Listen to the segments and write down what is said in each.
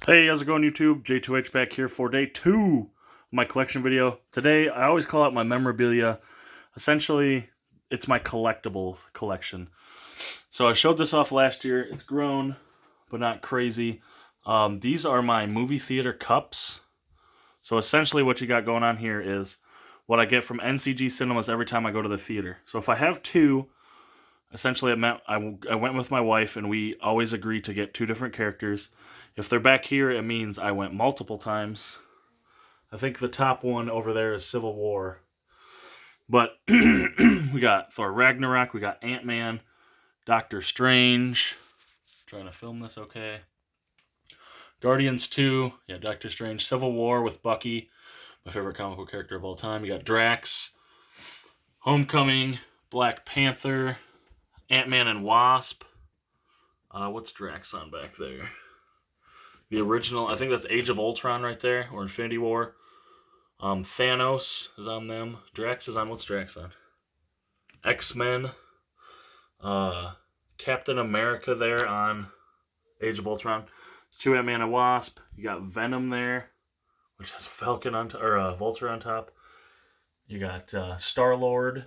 Hey, how's it going, YouTube? J2H back here for day 2 of my collection video. Today, I always call out my memorabilia. Essentially, it's my collectible collection. So I showed this off last year. It's grown, but not crazy. These are my movie theater cups. So essentially what you got going on here is what I get from NCG Cinemas every time I go to the theater. So if I have two, essentially it meant I went with my wife and we always agree to get two different characters. If they're back here, it means I went multiple times. I think the top one over there is Civil War. But we got Thor Ragnarok, we got Ant-Man, Doctor Strange. Trying to film this okay. Guardians 2, yeah, Doctor Strange. Civil War with Bucky, my favorite comic book character of all time. You got Drax, Homecoming, Black Panther, Ant-Man and Wasp. What's Drax on back there? The original, I think that's Age of Ultron right there, or Infinity War. Thanos is on them. Drax is on, what's Drax on? X-Men. Captain America there on Age of Ultron. Two Ant-Man and Wasp. You got Venom there, which has Falcon on Vulture on top. You got Star-Lord.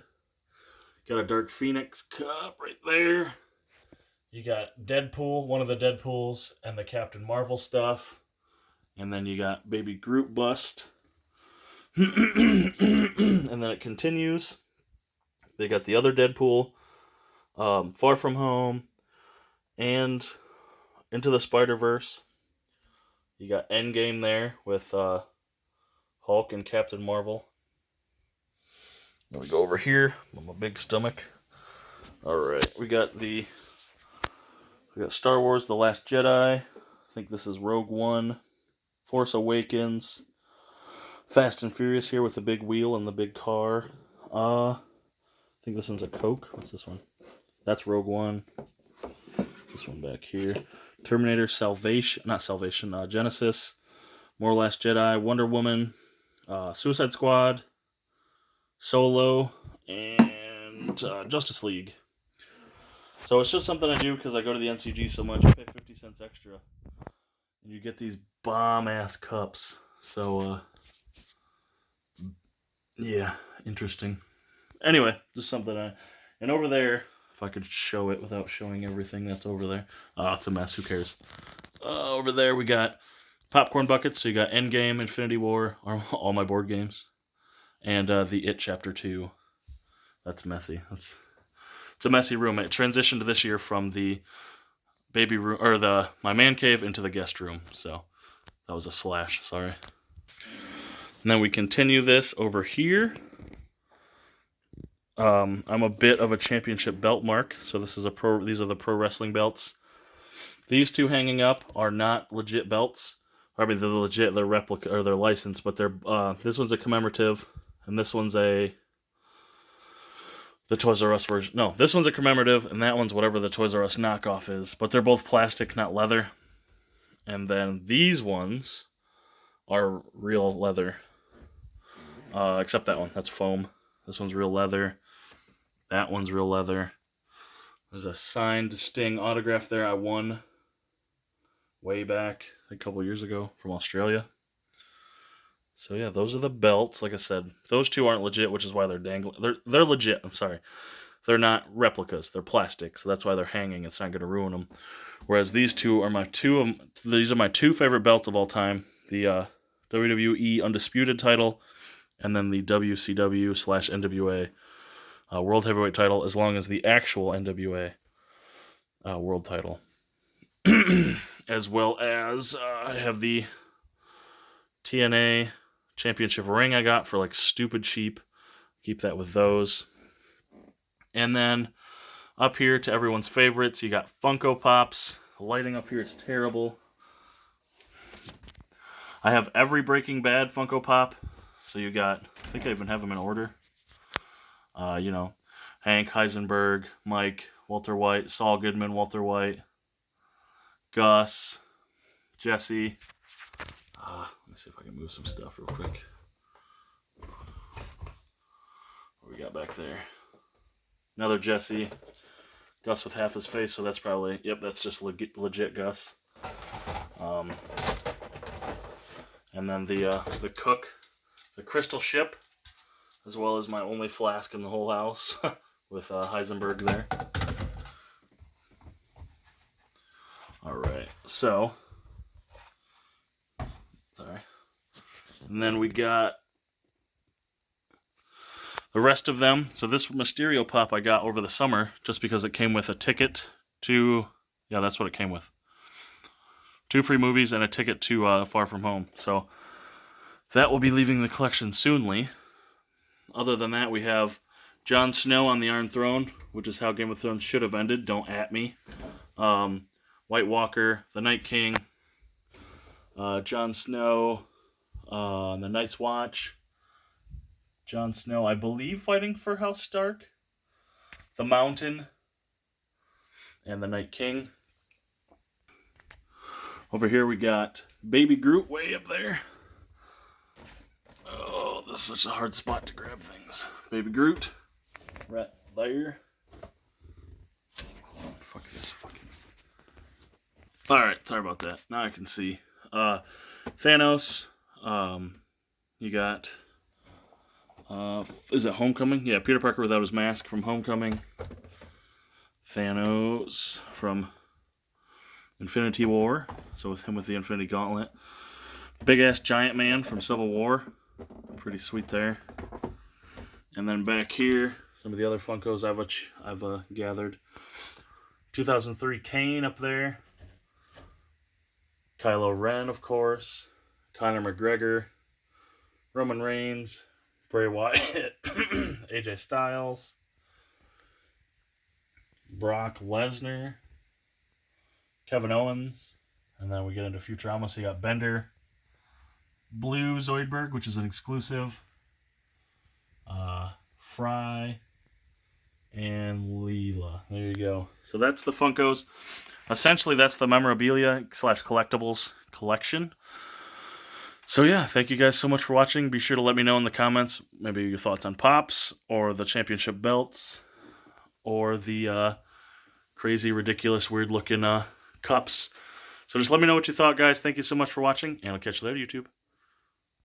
Got a Dark Phoenix cup right there. You got Deadpool, one of the Deadpools, and the Captain Marvel stuff. And then you got Baby Groot bust. And then it continues. They got the other Deadpool, Far From Home, and Into the Spider-Verse. You got Endgame there with Hulk and Captain Marvel. Then we go over here on my big stomach. Alright, we got Star Wars The Last Jedi. I think this is Rogue One. Force Awakens. Fast and Furious here with the big wheel and the big car. I think this one's a Coke. What's this one? That's Rogue One. This one back here. Terminator Genesis. More Last Jedi. Wonder Woman. Suicide Squad. Solo. And Justice League. So it's just something I do because I go to the NCG so much. I pay 50 cents extra. And you get these bomb-ass cups. So, yeah, interesting. Anyway, just something and over there, if I could show it without showing everything that's over there. It's a mess, who cares? Over there we got popcorn buckets, so you got Endgame, Infinity War, all my board games. And the It Chapter 2. That's messy. It's a messy room. It transitioned this year from the baby room, or my man cave into the guest room. So that was a slash, sorry. And then we continue this over here. I'm a bit of a championship belt mark, so these are the pro wrestling belts. These two hanging up are not legit belts. I mean, they're legit, they're replica, or they're licensed, but they're this one's a commemorative, and this one's the Toys R Us version. No, this one's a commemorative, and that one's whatever the Toys R Us knockoff is. But they're both plastic, not leather. And then these ones are real leather. Except that one. That's foam. This one's real leather. That one's real leather. There's a signed Sting autograph there I won way back a couple years ago from Australia. So yeah, those are the belts. Like I said, those two aren't legit, which is why they're dangling. They're legit. I'm sorry, they're not replicas. They're plastic, so that's why they're hanging. It's not going to ruin them. Whereas these two are these are my two favorite belts of all time: the WWE Undisputed title, and then the WCW/NWA World Heavyweight title, as long as the actual NWA World title, as well as I have the TNA Championship ring I got for like stupid cheap. Keep that with those. And then up here to everyone's favorites, you got Funko Pops. The lighting up here is terrible. I have every Breaking Bad Funko Pop. So you got, I think I even have them in order. Hank, Heisenberg, Mike, Walter White, Saul Goodman, Walter White, Gus, Jesse. Let me see if I can move some stuff real quick. What we got back there? Another Jesse. Gus with half his face, so that's probably, yep, that's just legit Gus. And then the cook, the crystal ship, as well as my only flask in the whole house with Heisenberg there. All right, so sorry. And then we got the rest of them. So this Mysterio Pop I got over the summer just because it came with a ticket to, yeah, that's what it came with. 2 free movies and a ticket to Far From Home. So that will be leaving the collection soonly. Other than that, we have Jon Snow on the Iron Throne, which is how Game of Thrones should have ended. Don't at me. White Walker, the Night King, Jon Snow, the Night's Watch, Jon Snow, I believe, fighting for House Stark, the Mountain, and the Night King. Over here we got Baby Groot way up there. Oh, this is such a hard spot to grab things. Baby Groot, right there. Fuck this fucking... Alright, sorry about that. Now I can see. Thanos. You got... is it Homecoming? Yeah, Peter Parker without his mask from Homecoming. Thanos from Infinity War. So with him with the Infinity Gauntlet. Big ass giant man from Civil War. Pretty sweet there. And then back here, some of the other Funkos I've gathered. 2003 Kane up there. Kylo Ren, of course. Conor McGregor. Roman Reigns. Bray Wyatt. AJ Styles. Brock Lesnar. Kevin Owens. And then we get into Futurama, so you got Bender. Blue Zoidberg, which is an exclusive. Fry. And Leela. There you go. So that's the Funkos. Essentially, that's the Memorabilia / Collectibles collection. So yeah, thank you guys so much for watching. Be sure to let me know in the comments maybe your thoughts on Pops, or the championship belts, or the crazy, ridiculous, weird-looking cups. So just let me know what you thought, guys. Thank you so much for watching, and I'll catch you later, YouTube.